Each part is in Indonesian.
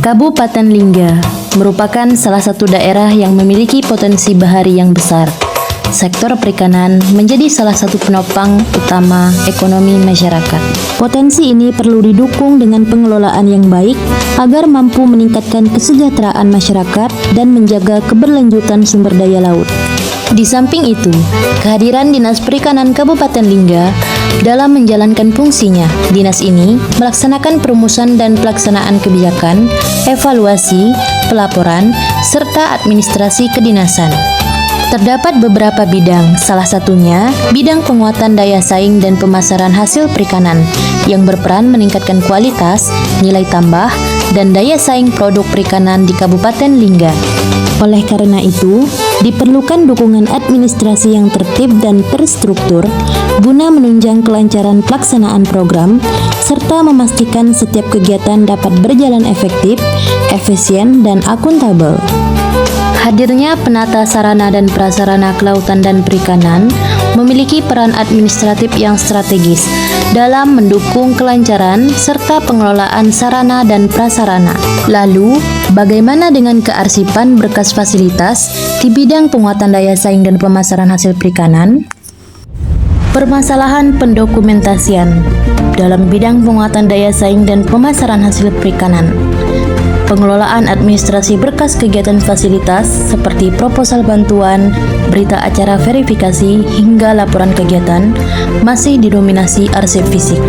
Kabupaten Lingga merupakan salah satu daerah yang memiliki potensi bahari yang besar. Sektor perikanan menjadi salah satu penopang utama ekonomi masyarakat. Potensi ini perlu didukung dengan pengelolaan yang baik agar mampu meningkatkan kesejahteraan masyarakat dan menjaga keberlanjutan sumber daya laut. Di samping itu, kehadiran Dinas Perikanan Kabupaten Lingga dalam menjalankan fungsinya, dinas ini melaksanakan perumusan dan pelaksanaan kebijakan, evaluasi, pelaporan, serta administrasi kedinasan. Terdapat beberapa bidang, salah satunya bidang penguatan daya saing dan pemasaran hasil perikanan yang berperan meningkatkan kualitas, nilai tambah, dan daya saing produk perikanan di Kabupaten Lingga. Oleh karena itu, diperlukan dukungan administrasi yang tertib dan terstruktur guna menunjang kelancaran pelaksanaan program serta memastikan setiap kegiatan dapat berjalan efektif, efisien, dan akuntabel. Hadirnya penata sarana dan prasarana kelautan dan perikanan memiliki peran administratif yang strategis dalam mendukung kelancaran serta pengelolaan sarana dan prasarana. Lalu, bagaimana dengan kearsipan berkas fasilitas di bidang penguatan daya saing dan pemasaran hasil perikanan? Permasalahan pendokumentasian dalam bidang penguatan daya saing dan pemasaran hasil perikanan. Pengelolaan administrasi berkas kegiatan fasilitas seperti proposal bantuan, berita acara verifikasi, hingga laporan kegiatan masih didominasi arsip fisik.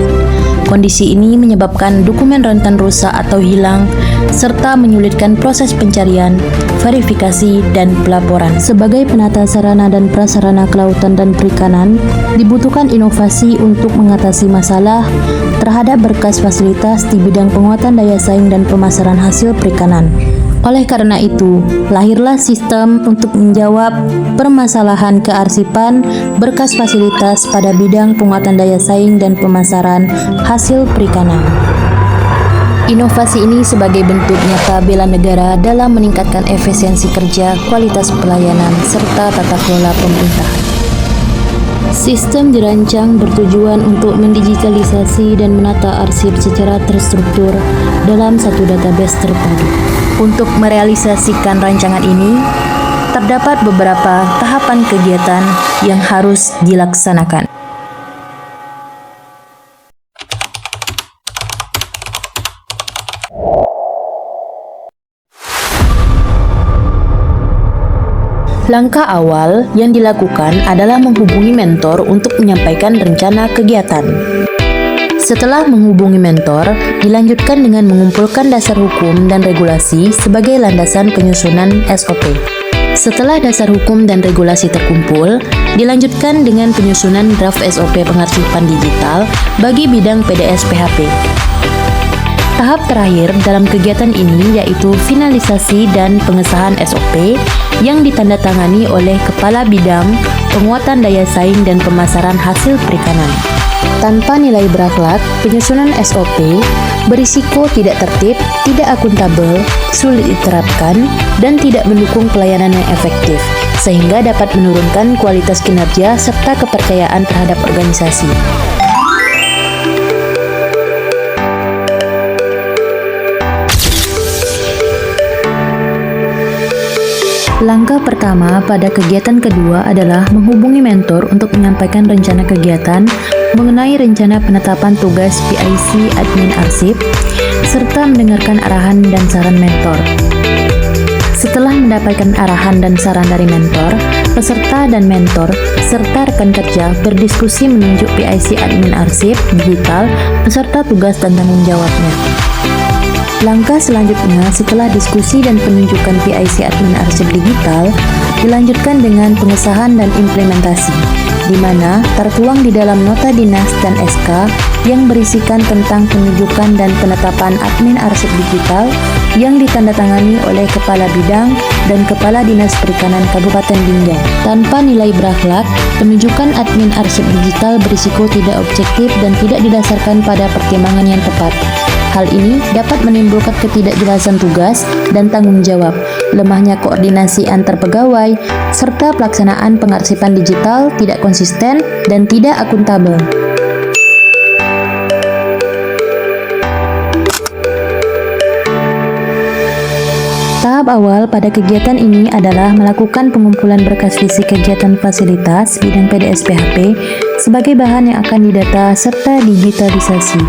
Kondisi ini menyebabkan dokumen rentan rusak atau hilang, serta menyulitkan proses pencarian, verifikasi, dan pelaporan. Sebagai penata sarana dan prasarana kelautan dan perikanan, dibutuhkan inovasi untuk mengatasi masalah terhadap berkas fasilitas di bidang penguatan daya saing dan pemasaran hasil perikanan. Oleh karena itu, lahirlah sistem untuk menjawab permasalahan kearsipan berkas fasilitas pada bidang penguatan daya saing dan pemasaran hasil perikanan. Inovasi ini sebagai bentuk nyata bela negara dalam meningkatkan efisiensi kerja, kualitas pelayanan, serta tata kelola pemerintahan. Sistem dirancang bertujuan untuk mendigitalisasi dan menata arsip secara terstruktur dalam satu database terpadu. Untuk merealisasikan rancangan ini, terdapat beberapa tahapan kegiatan yang harus dilaksanakan. Langkah awal yang dilakukan adalah menghubungi mentor untuk menyampaikan rencana kegiatan. Setelah menghubungi mentor, dilanjutkan dengan mengumpulkan dasar hukum dan regulasi sebagai landasan penyusunan SOP. Setelah dasar hukum dan regulasi terkumpul, dilanjutkan dengan penyusunan draft SOP pengarsipan digital bagi bidang PDS PHP. Tahap terakhir dalam kegiatan ini yaitu finalisasi dan pengesahan SOP yang ditandatangani oleh Kepala Bidang Penguatan Daya Saing dan Pemasaran Hasil Perikanan. Tanpa nilai berakhlak, penyusunan SOP berisiko tidak tertib, tidak akuntabel, sulit diterapkan, dan tidak mendukung pelayanan yang efektif, sehingga dapat menurunkan kualitas kinerja serta kepercayaan terhadap organisasi. Langkah pertama pada kegiatan kedua adalah menghubungi mentor untuk menyampaikan rencana kegiatan mengenai rencana penetapan tugas PIC admin arsip, serta mendengarkan arahan dan saran mentor. Setelah mendapatkan arahan dan saran dari mentor, peserta dan mentor serta rekan kerja berdiskusi menunjuk PIC admin arsip digital beserta tugas dan tanggung jawabnya. Langkah selanjutnya setelah diskusi dan penunjukan PIC admin arsip digital dilanjutkan dengan pengesahan dan implementasi, di mana tertuang di dalam nota dinas dan SK yang berisikan tentang penunjukan dan penetapan admin arsip digital yang ditandatangani oleh Kepala Bidang dan Kepala Dinas Perikanan Kabupaten Lingga. Tanpa nilai berakhlak, penunjukan admin arsip digital berisiko tidak objektif dan tidak didasarkan pada pertimbangan yang tepat. Hal ini dapat menimbulkan ketidakjelasan tugas dan tanggung jawab, lemahnya koordinasi antar pegawai, serta pelaksanaan pengarsipan digital tidak konsisten dan tidak akuntabel. Tahap awal pada kegiatan ini adalah melakukan pengumpulan berkas fisik kegiatan fasilitas bidang PDS-PHP sebagai bahan yang akan didata serta digitalisasi.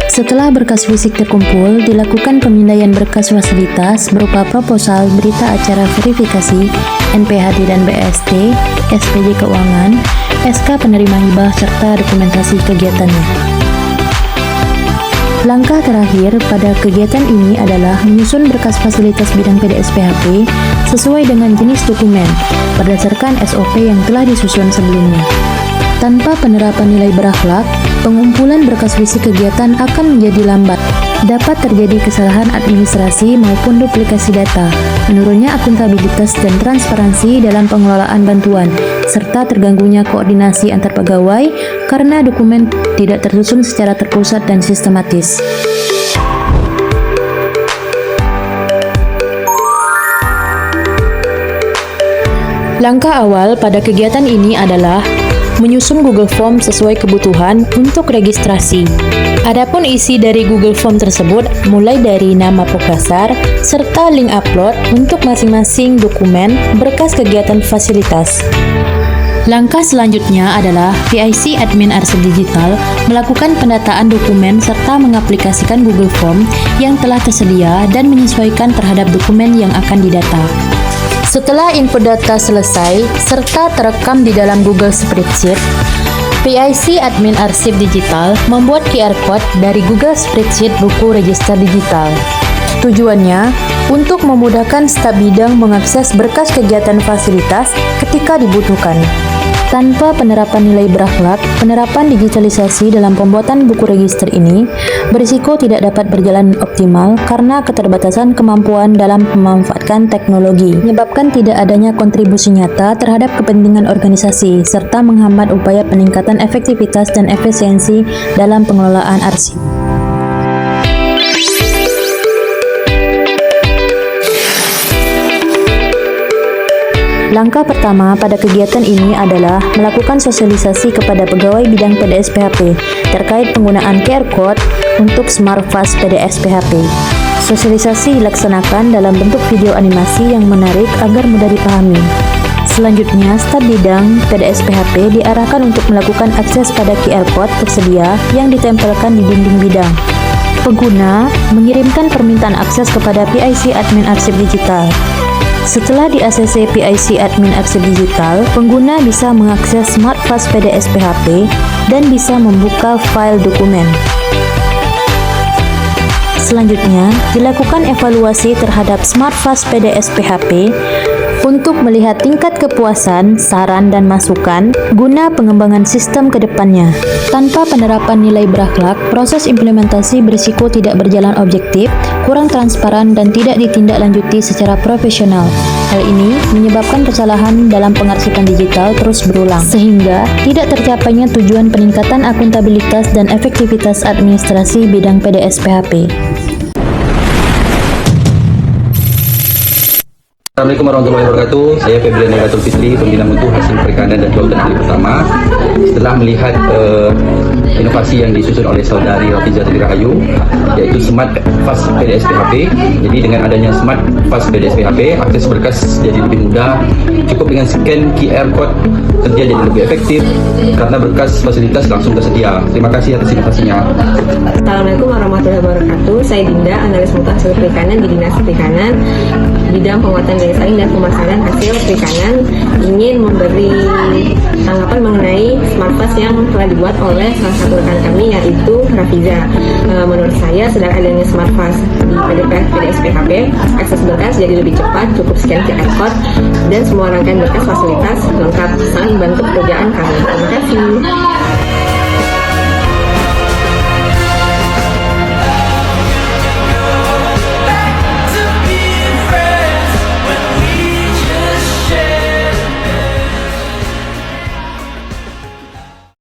Setelah berkas fisik terkumpul, dilakukan pemindaian berkas fasilitas berupa proposal, berita acara verifikasi, NPHD dan BST, SPJ keuangan, SK penerima hibah serta dokumentasi kegiatannya. Langkah terakhir pada kegiatan ini adalah menyusun berkas fasilitas bidang PDS-PHP sesuai dengan jenis dokumen berdasarkan SOP yang telah disusun sebelumnya. Tanpa penerapan nilai berakhlak, pengumpulan berkas fisik kegiatan akan menjadi lambat. Dapat terjadi kesalahan administrasi maupun duplikasi data, menurunnya akuntabilitas dan transparansi dalam pengelolaan bantuan, serta terganggunya koordinasi antar pegawai karena dokumen tidak tersusun secara terpusat dan sistematis. Langkah awal pada kegiatan ini adalah menyusun Google Form sesuai kebutuhan untuk registrasi. Adapun isi dari Google Form tersebut mulai dari nama Pokdasar serta link upload untuk masing-masing dokumen berkas kegiatan fasilitas. Langkah selanjutnya adalah PIC Admin Arsip Digital melakukan pendataan dokumen serta mengaplikasikan Google Form yang telah tersedia dan menyesuaikan terhadap dokumen yang akan didata. Setelah input data selesai serta terekam di dalam Google Spreadsheet, PIC Admin Arsip Digital membuat QR Code dari Google Spreadsheet buku register digital. Tujuannya untuk memudahkan staf bidang mengakses berkas kegiatan fasilitas ketika dibutuhkan. Tanpa penerapan nilai berakhlak, penerapan digitalisasi dalam pembuatan buku register ini berisiko tidak dapat berjalan optimal karena keterbatasan kemampuan dalam memanfaatkan teknologi, menyebabkan tidak adanya kontribusi nyata terhadap kepentingan organisasi, serta menghambat upaya peningkatan efektivitas dan efisiensi dalam pengelolaan arsip. Langkah pertama pada kegiatan ini adalah melakukan sosialisasi kepada pegawai bidang PDS-PHP terkait penggunaan QR Code untuk SmartFast PDS-PHP. Sosialisasi dilaksanakan dalam bentuk video animasi yang menarik agar mudah dipahami. Selanjutnya, staf bidang PDS-PHP diarahkan untuk melakukan akses pada QR Code tersedia yang ditempelkan di dinding bidang. Pengguna mengirimkan permintaan akses kepada PIC Admin Arsip Digital. Setelah di-ACC PIC Admin Arsip Digital, pengguna bisa mengakses SmartFast PDS-PHP dan bisa membuka file dokumen. Selanjutnya, dilakukan evaluasi terhadap SmartFast PDS-PHP untuk melihat tingkat kepuasan, saran, dan masukan guna pengembangan sistem ke depannya. Tanpa penerapan nilai berakhlak, proses implementasi berisiko tidak berjalan objektif, kurang transparan, dan tidak ditindaklanjuti secara profesional. Hal ini menyebabkan kesalahan dalam pengarsipan digital terus berulang, sehingga tidak tercapainya tujuan peningkatan akuntabilitas dan efektivitas administrasi bidang PDS-PHP. Assalamualaikum warahmatullahi wabarakatuh. Saya Febrian Negatul Fitri, Pembina Mutu Hasil Perikanan dan Kelautan Hari Pertama. Setelah melihat inovasi yang disusun oleh saudari Rafiza Rahayu, yaitu Smart Fast PDS-PHP. Jadi dengan adanya Smart Fast PDS-PHP, akses berkas jadi lebih mudah. Cukup dengan scan QR Code, kerja jadi lebih efektif karena berkas fasilitas langsung tersedia. Terima kasih atas inovasinya. Assalamualaikum warahmatullahi wabarakatuh. Saya Dinda, analis mutu hasil perikanan di Dinas Perikanan, bidang penguatan daya saing dan pemasaran hasil perikanan, ingin memberi tanggapan mengenai SmartFast yang telah dibuat oleh salah satu rekan kami, yaitu Rafiza. Menurut saya, sedang adanya SmartFast di PDS-PHP, akses berkas jadi lebih cepat, cukup scan QR Code, dan semua rangkaian berkas fasilitas lengkap, sangat membantu pekerjaan kami. Terima kasih.